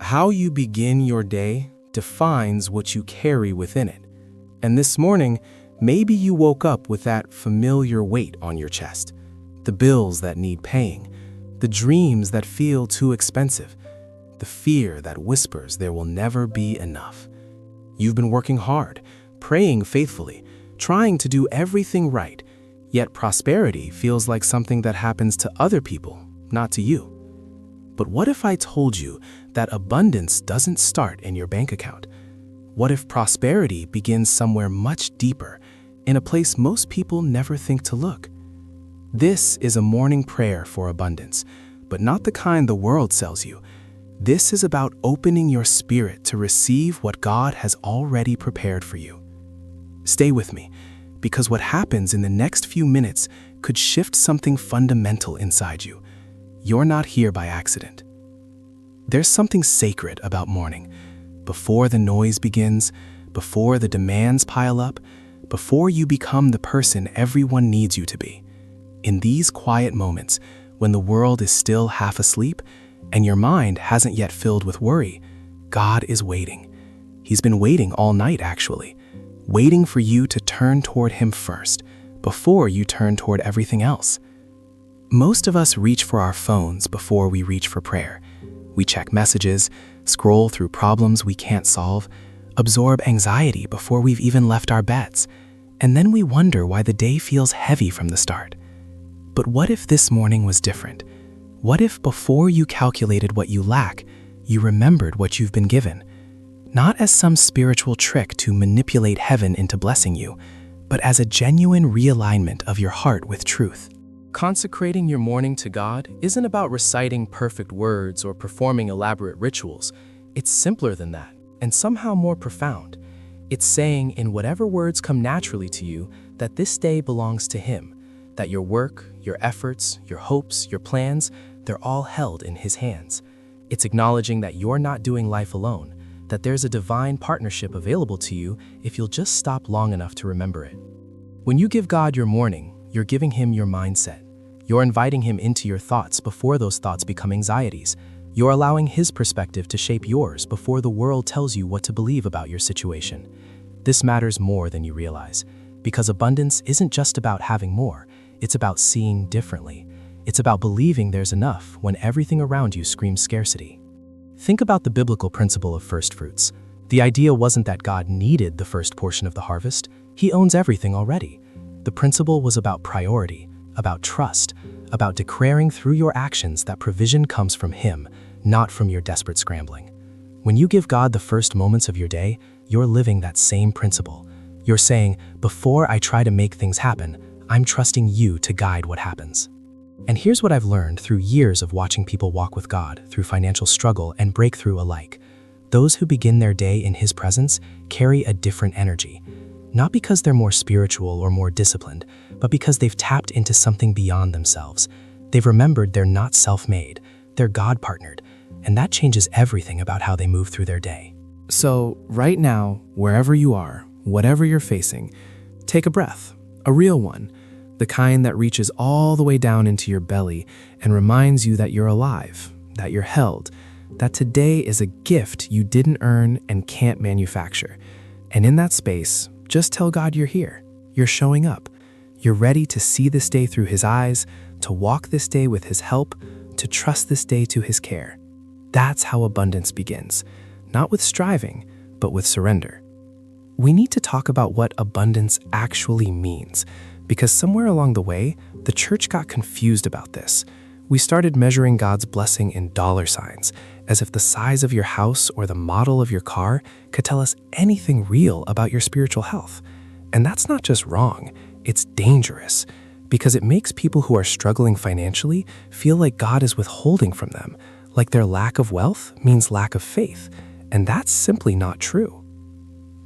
How you begin your day defines what you carry within it. And this morning, maybe you woke up with that familiar weight on your chest. The bills that need paying, the dreams that feel too expensive, the fear that whispers there will never be enough. You've been working hard, praying faithfully, trying to do everything right, yet prosperity feels like something that happens to other people, not to you. But what if I told you that abundance doesn't start in your bank account? What if prosperity begins somewhere much deeper, in a place most people never think to look? This is a morning prayer for abundance, but not the kind the world sells you. This is about opening your spirit to receive what God has already prepared for you. Stay with me, because what happens in the next few minutes could shift something fundamental inside you. You're not here by accident. There's something sacred about morning. Before the noise begins, before the demands pile up, before you become the person everyone needs you to be. In these quiet moments, when the world is still half asleep and your mind hasn't yet filled with worry, God is waiting. He's been waiting all night, actually, waiting for you to turn toward Him first, before you turn toward everything else. Most of us reach for our phones before we reach for prayer. We check messages, scroll through problems we can't solve, absorb anxiety before we've even left our beds, and then we wonder why the day feels heavy from the start. But what if this morning was different? What if before you calculated what you lack, you remembered what you've been given? Not as some spiritual trick to manipulate heaven into blessing you, but as a genuine realignment of your heart with truth. Consecrating your morning to God isn't about reciting perfect words or performing elaborate rituals. It's simpler than that, and somehow more profound. It's saying, in whatever words come naturally to you, that this day belongs to Him, that your work, your efforts, your hopes, your plans, they're all held in His hands. It's acknowledging that you're not doing life alone, that there's a divine partnership available to you if you'll just stop long enough to remember it. When you give God your morning, you're giving Him your mindset. You're inviting Him into your thoughts before those thoughts become anxieties. You're allowing His perspective to shape yours before the world tells you what to believe about your situation. This matters more than you realize, because abundance isn't just about having more, it's about seeing differently. It's about believing there's enough when everything around you screams scarcity. Think about the biblical principle of first fruits. The idea wasn't that God needed the first portion of the harvest. He owns everything already. The principle was about priority, about trust, about declaring through your actions that provision comes from Him, not from your desperate scrambling. When you give God the first moments of your day, you're living that same principle. You're saying, before I try to make things happen, I'm trusting You to guide what happens. And here's what I've learned through years of watching people walk with God through financial struggle and breakthrough alike. Those who begin their day in His presence carry a different energy. Not because they're more spiritual or more disciplined, but because they've tapped into something beyond themselves. They've remembered they're not self-made, they're God-partnered, and that changes everything about how they move through their day. So, right now, wherever you are, whatever you're facing, take a breath, a real one, the kind that reaches all the way down into your belly and reminds you that you're alive, that you're held, that today is a gift you didn't earn and can't manufacture. And in that space, just tell God you're here, you're showing up, you're ready to see this day through His eyes, to walk this day with His help, to trust this day to His care. That's how abundance begins, not with striving, but with surrender. We need to talk about what abundance actually means, because somewhere along the way, the church got confused about this. We started measuring God's blessing in dollar signs, as if the size of your house or the model of your car could tell us anything real about your spiritual health. And that's not just wrong, it's dangerous, because it makes people who are struggling financially feel like God is withholding from them, like their lack of wealth means lack of faith, and that's simply not true.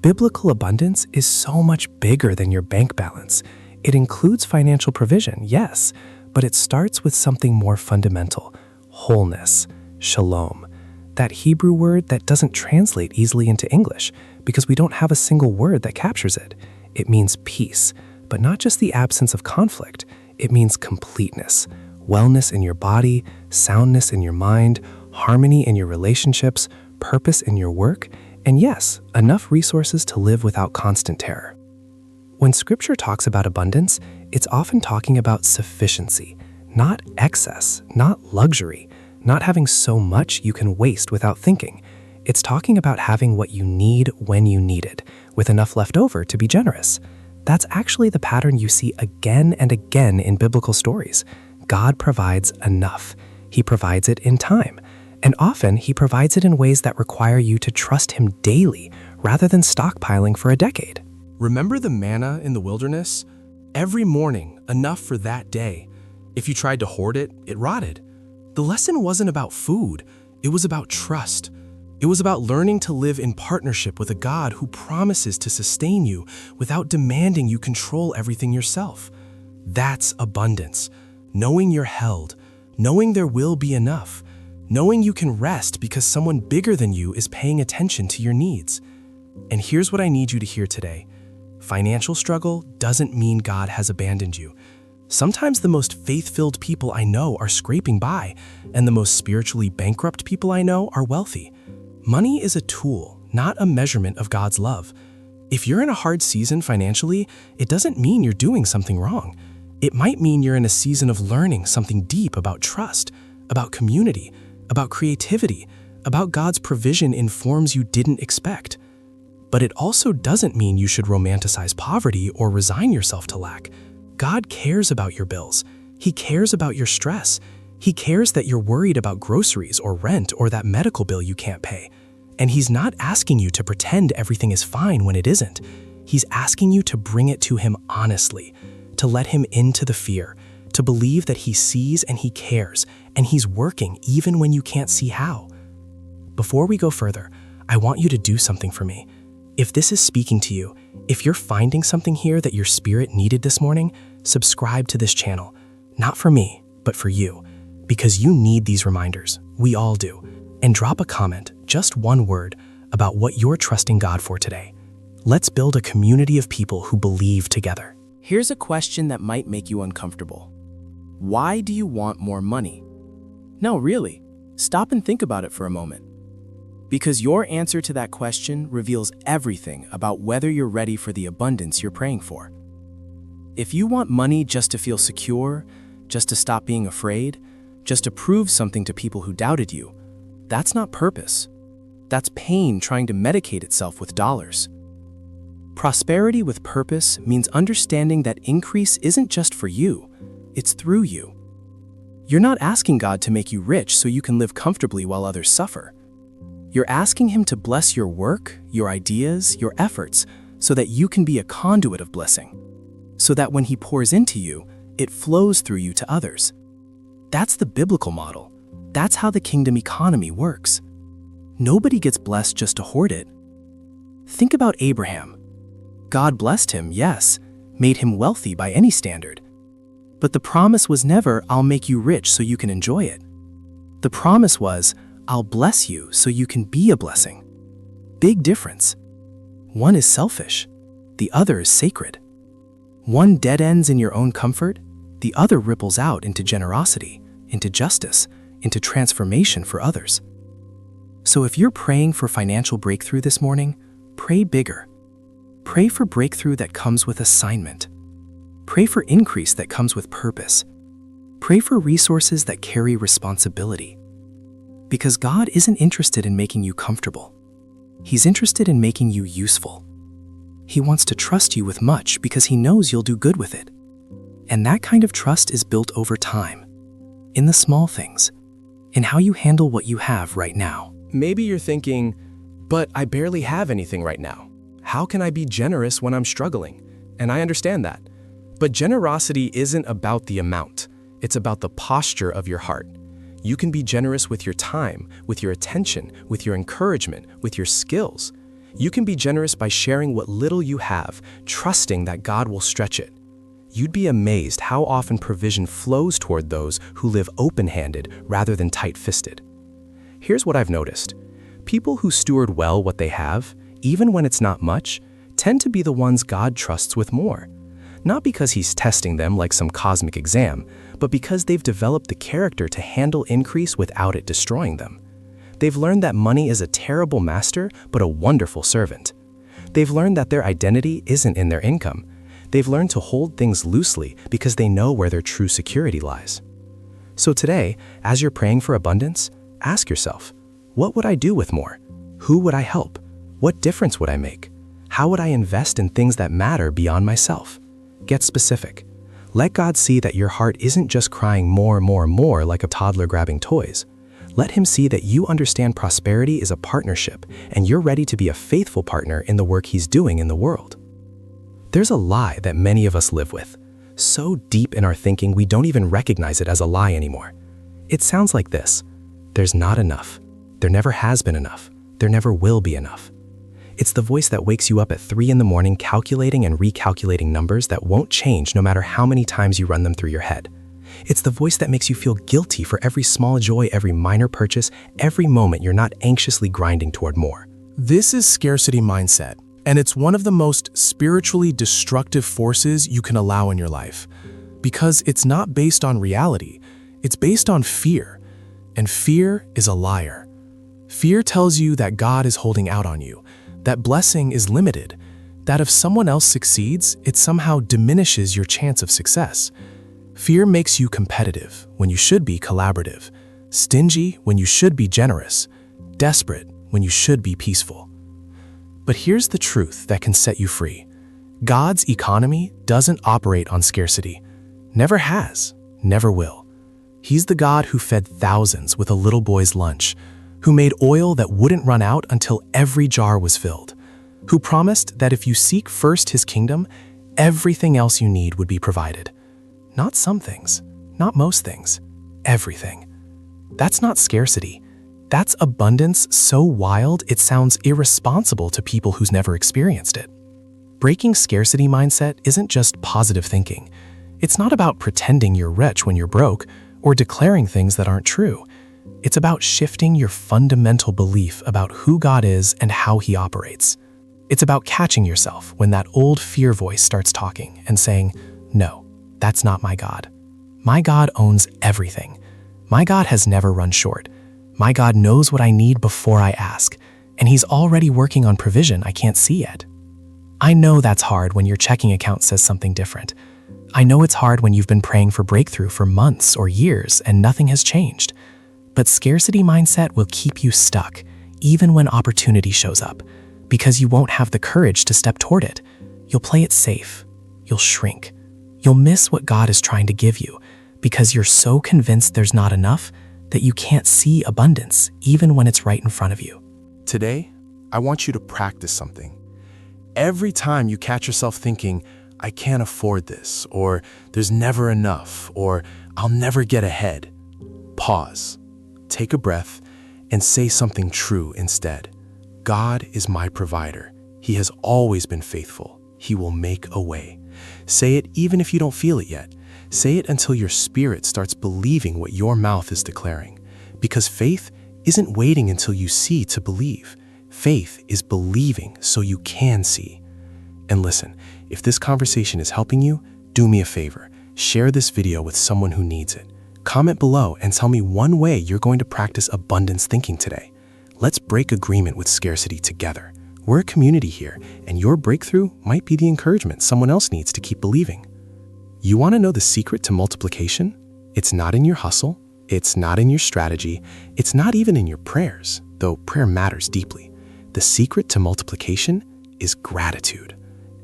Biblical abundance is so much bigger than your bank balance. It includes financial provision, yes, but it starts with something more fundamental: wholeness, shalom. That Hebrew word that doesn't translate easily into English because we don't have a single word that captures it. It means peace, but not just the absence of conflict. It means completeness, wellness in your body, soundness in your mind, harmony in your relationships, purpose in your work, and yes, enough resources to live without constant terror. When Scripture talks about abundance, it's often talking about sufficiency, not excess, not luxury, not having so much you can waste without thinking. It's talking about having what you need when you need it, with enough left over to be generous. That's actually the pattern you see again and again in biblical stories. God provides enough. He provides it in time. And often, He provides it in ways that require you to trust Him daily, rather than stockpiling for a decade. Remember the manna in the wilderness? Every morning, enough for that day. If you tried to hoard it, it rotted. The lesson wasn't about food. It was about trust. It was about learning to live in partnership with a God who promises to sustain you without demanding you control everything yourself. That's abundance. Knowing you're held, knowing there will be enough, knowing you can rest because someone bigger than you is paying attention to your needs. And here's what I need you to hear today. Financial struggle doesn't mean God has abandoned you. Sometimes the most faith-filled people I know are scraping by, and the most spiritually bankrupt people I know are wealthy. Money is a tool, not a measurement of God's love. If you're in a hard season financially, it doesn't mean you're doing something wrong. It might mean you're in a season of learning something deep about trust, about community, about creativity, about God's provision in forms you didn't expect. But it also doesn't mean you should romanticize poverty or resign yourself to lack. God cares about your bills. He cares about your stress. He cares that you're worried about groceries or rent or that medical bill you can't pay. And He's not asking you to pretend everything is fine when it isn't. He's asking you to bring it to Him honestly, to let Him into the fear, to believe that He sees and He cares, and He's working even when you can't see how. Before we go further, I want you to do something for me. If this is speaking to you, if you're finding something here that your spirit needed this morning, subscribe to this channel. Not for me, but for you. Because you need these reminders. We all do. And drop a comment, just one word, about what you're trusting God for today. Let's build a community of people who believe together. Here's a question that might make you uncomfortable. Why do you want more money? No, really. Stop and think about it for a moment. Because your answer to that question reveals everything about whether you're ready for the abundance you're praying for. If you want money just to feel secure, just to stop being afraid, just to prove something to people who doubted you, that's not purpose. That's pain trying to medicate itself with dollars. Prosperity with purpose means understanding that increase isn't just for you, it's through you. You're not asking God to make you rich so you can live comfortably while others suffer. You're asking Him to bless your work, your ideas, your efforts, so that you can be a conduit of blessing. So that when He pours into you, it flows through you to others. That's the biblical model. That's how the kingdom economy works. Nobody gets blessed just to hoard it. Think about Abraham. God blessed him, yes, made him wealthy by any standard. But the promise was never, I'll make you rich so you can enjoy it. The promise was, I'll bless you so you can be a blessing. Big difference. One is selfish, the other is sacred. One dead ends in your own comfort, the other ripples out into generosity, into justice, into transformation for others. So if you're praying for financial breakthrough this morning, pray bigger. Pray for breakthrough that comes with assignment. Pray for increase that comes with purpose. Pray for resources that carry responsibility. Because God isn't interested in making you comfortable. He's interested in making you useful. He wants to trust you with much because He knows you'll do good with it. And that kind of trust is built over time, in the small things, in how you handle what you have right now. Maybe you're thinking, but I barely have anything right now. How can I be generous when I'm struggling? And I understand that. But generosity isn't about the amount. It's about the posture of your heart. You can be generous with your time, with your attention, with your encouragement, with your skills. You can be generous by sharing what little you have, trusting that God will stretch it. You'd be amazed how often provision flows toward those who live open-handed rather than tight-fisted. Here's what I've noticed. People who steward well what they have, even when it's not much, tend to be the ones God trusts with more. Not because He's testing them like some cosmic exam, but because they've developed the character to handle increase without it destroying them. They've learned that money is a terrible master, but a wonderful servant. They've learned that their identity isn't in their income. They've learned to hold things loosely because they know where their true security lies. So today, as you're praying for abundance, ask yourself, what would I do with more? Who would I help? What difference would I make? How would I invest in things that matter beyond myself? Get specific. Let God see that your heart isn't just crying more, like a toddler grabbing toys. Let Him see that you understand prosperity is a partnership and you're ready to be a faithful partner in the work He's doing in the world. There's a lie that many of us live with, so deep in our thinking we don't even recognize it as a lie anymore. It sounds like this: there's not enough. There never has been enough. There never will be enough. It's the voice that wakes you up at 3 in the morning calculating and recalculating numbers that won't change no matter how many times you run them through your head. It's the voice that makes you feel guilty for every small joy, every minor purchase, every moment you're not anxiously grinding toward more. This is scarcity mindset, and it's one of the most spiritually destructive forces you can allow in your life. Because it's not based on reality, it's based on fear. And fear is a liar. Fear tells you that God is holding out on you, that blessing is limited, that if someone else succeeds, it somehow diminishes your chance of success. Fear makes you competitive when you should be collaborative, stingy when you should be generous, desperate when you should be peaceful. But here's the truth that can set you free. God's economy doesn't operate on scarcity. Never has, never will. He's the God who fed thousands with a little boy's lunch, who made oil that wouldn't run out until every jar was filled, who promised that if you seek first His kingdom, everything else you need would be provided. Not some things, not most things, everything. That's not scarcity. That's abundance so wild it sounds irresponsible to people who's never experienced it. Breaking scarcity mindset isn't just positive thinking. It's not about pretending you're rich when you're broke or declaring things that aren't true. It's about shifting your fundamental belief about who God is and how He operates. It's about catching yourself when that old fear voice starts talking and saying, "No, that's not my God. My God owns everything. My God has never run short. My God knows what I need before I ask, and He's already working on provision I can't see yet." I know that's hard when your checking account says something different. I know it's hard when you've been praying for breakthrough for months or years and nothing has changed. But scarcity mindset will keep you stuck, even when opportunity shows up, because you won't have the courage to step toward it. You'll play it safe. You'll shrink. You'll miss what God is trying to give you, because you're so convinced there's not enough that you can't see abundance, even when it's right in front of you. Today, I want you to practice something. Every time you catch yourself thinking, "I can't afford this," or "there's never enough," or "I'll never get ahead," pause. Take a breath and say something true instead. God is my provider. He has always been faithful. He will make a way. Say it even if you don't feel it yet. Say it until your spirit starts believing what your mouth is declaring. Because faith isn't waiting until you see to believe. Faith is believing so you can see. And listen, if this conversation is helping you, do me a favor. Share this video with someone who needs it. Comment below and tell me one way you're going to practice abundance thinking today. Let's break agreement with scarcity together. We're a community here, and your breakthrough might be the encouragement someone else needs to keep believing. You want to know the secret to multiplication? It's not in your hustle. It's not in your strategy. It's not even in your prayers, though prayer matters deeply. The secret to multiplication is gratitude.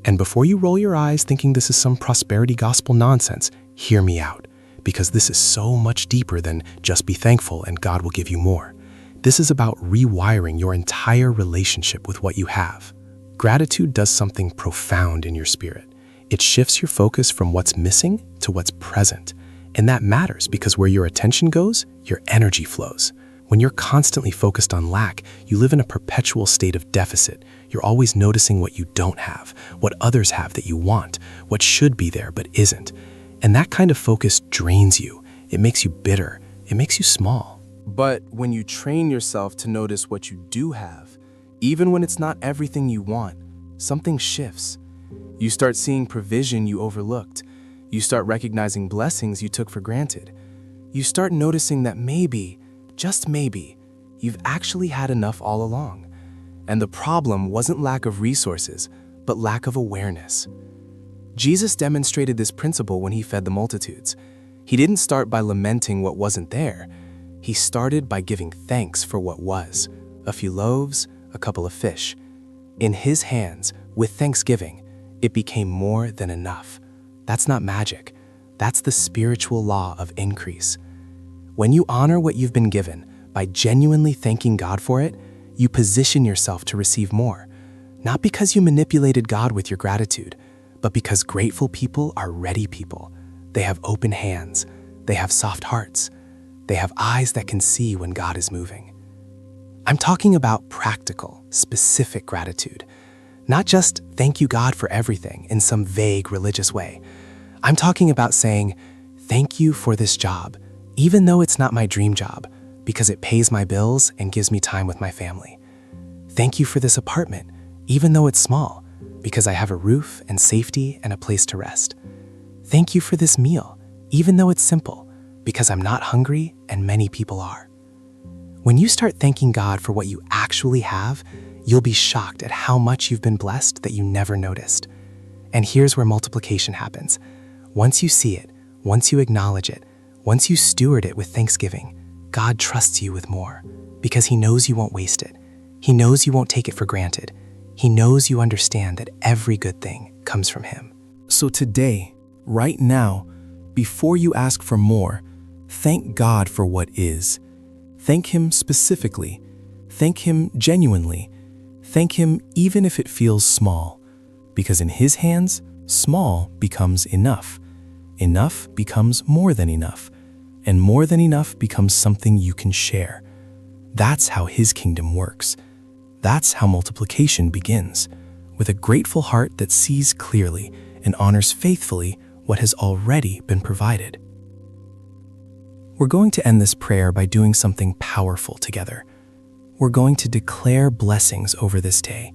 And before you roll your eyes thinking this is some prosperity gospel nonsense, hear me out. Because this is so much deeper than just be thankful and God will give you more. This is about rewiring your entire relationship with what you have. Gratitude does something profound in your spirit. It shifts your focus from what's missing to what's present. And that matters because where your attention goes, your energy flows. When you're constantly focused on lack, you live in a perpetual state of deficit. You're always noticing what you don't have, what others have that you want, what should be there but isn't. And that kind of focus drains you. It makes you bitter. It makes you small. But when you train yourself to notice what you do have, even when it's not everything you want, something shifts. You start seeing provision you overlooked. You start recognizing blessings you took for granted. You start noticing that maybe, just maybe, you've actually had enough all along. And the problem wasn't lack of resources, but lack of awareness. Jesus demonstrated this principle when he fed the multitudes. He didn't start by lamenting what wasn't there. He started by giving thanks for what was: a few loaves, a couple of fish. In his hands, with thanksgiving, it became more than enough. That's not magic. That's the spiritual law of increase. When you honor what you've been given by genuinely thanking God for it, you position yourself to receive more. Not because you manipulated God with your gratitude, but because grateful people are ready people. They have open hands. They have soft hearts. They have eyes that can see when God is moving. I'm talking about practical, specific gratitude. Not just thank you God for everything in some vague religious way. I'm talking about saying, thank you for this job, even though it's not my dream job, because it pays my bills and gives me time with my family. Thank you for this apartment, even though it's small, because I have a roof and safety and a place to rest. Thank you for this meal, even though it's simple, because I'm not hungry and many people are. When you start thanking God for what you actually have, you'll be shocked at how much you've been blessed that you never noticed. And here's where multiplication happens. Once you see it, once you acknowledge it, once you steward it with thanksgiving, God trusts you with more because he knows you won't waste it. He knows you won't take it for granted. He knows you understand that every good thing comes from him. So today, right now, before you ask for more, thank God for what is. Thank him specifically. Thank him genuinely. Thank him even if it feels small, because in his hands, small becomes enough. Enough becomes more than enough, and more than enough becomes something you can share. That's how his kingdom works. That's how multiplication begins, with a grateful heart that sees clearly and honors faithfully what has already been provided. We're going to end this prayer by doing something powerful together. We're going to declare blessings over this day.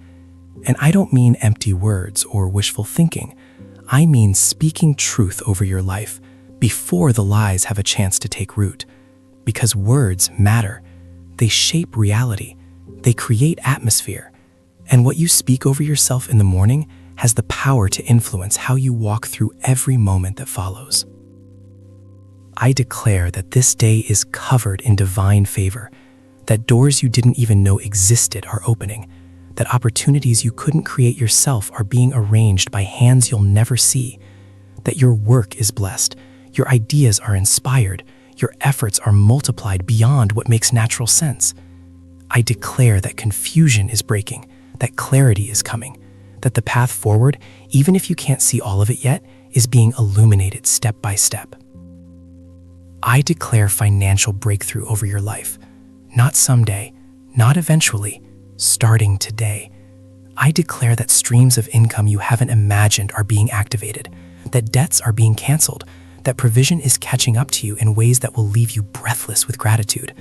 And I don't mean empty words or wishful thinking. I mean speaking truth over your life before the lies have a chance to take root. Because words matter. They shape reality. They create atmosphere. And what you speak over yourself in the morning has the power to influence how you walk through every moment that follows. I declare that this day is covered in divine favor, that doors you didn't even know existed are opening, that opportunities you couldn't create yourself are being arranged by hands you'll never see, that your work is blessed, your ideas are inspired, your efforts are multiplied beyond what makes natural sense. I declare that confusion is breaking, that clarity is coming, that the path forward, even if you can't see all of it yet, is being illuminated step by step. I declare financial breakthrough over your life. Not someday, not eventually, starting today. I declare that streams of income you haven't imagined are being activated, that debts are being canceled, that provision is catching up to you in ways that will leave you breathless with gratitude.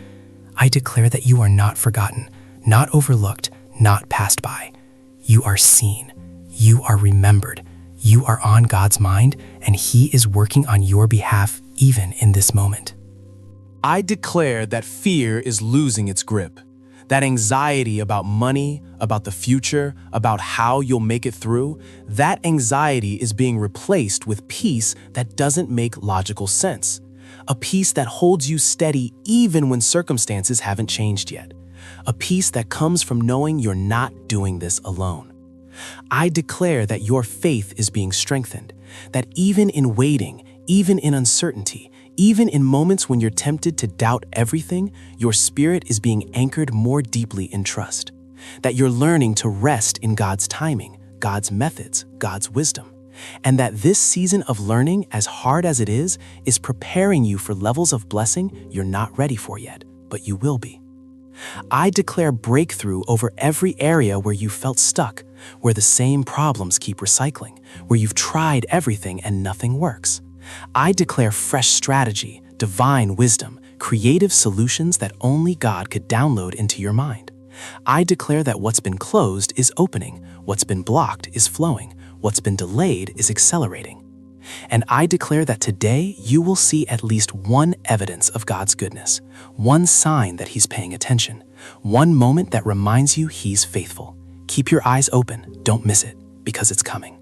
I declare that you are not forgotten, not overlooked, not passed by. You are seen. You are remembered. You are on God's mind, and he is working on your behalf even in this moment. I declare that fear is losing its grip. That anxiety about money, about the future, about how you'll make it through, that anxiety is being replaced with peace that doesn't make logical sense. A peace that holds you steady even when circumstances haven't changed yet. A peace that comes from knowing you're not doing this alone. I declare that your faith is being strengthened, that even in waiting, even in uncertainty, even in moments when you're tempted to doubt everything, your spirit is being anchored more deeply in trust. That you're learning to rest in God's timing, God's methods, God's wisdom. And that this season of learning, as hard as it is preparing you for levels of blessing you're not ready for yet, but you will be. I declare breakthrough over every area where you felt stuck, where the same problems keep recycling, where you've tried everything and nothing works. I declare fresh strategy, divine wisdom, creative solutions that only God could download into your mind. I declare that what's been closed is opening, what's been blocked is flowing, what's been delayed is accelerating. And I declare that today you will see at least one evidence of God's goodness, one sign that he's paying attention, One moment that reminds you He's faithful. Keep your eyes open, don't miss it, because it's coming.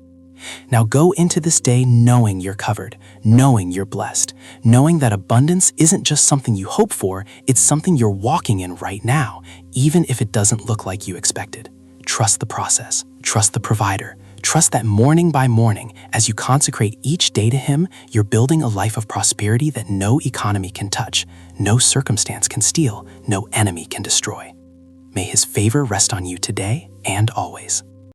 Now go into this day knowing you're covered, knowing you're blessed, knowing that abundance isn't just something you hope for, it's something you're walking in right now, even if it doesn't look like you expected. Trust the process, trust the provider, trust that morning by morning, as you consecrate each day to Him, you're building a life of prosperity that no economy can touch, no circumstance can steal, no enemy can destroy. May His favor rest on you today and always.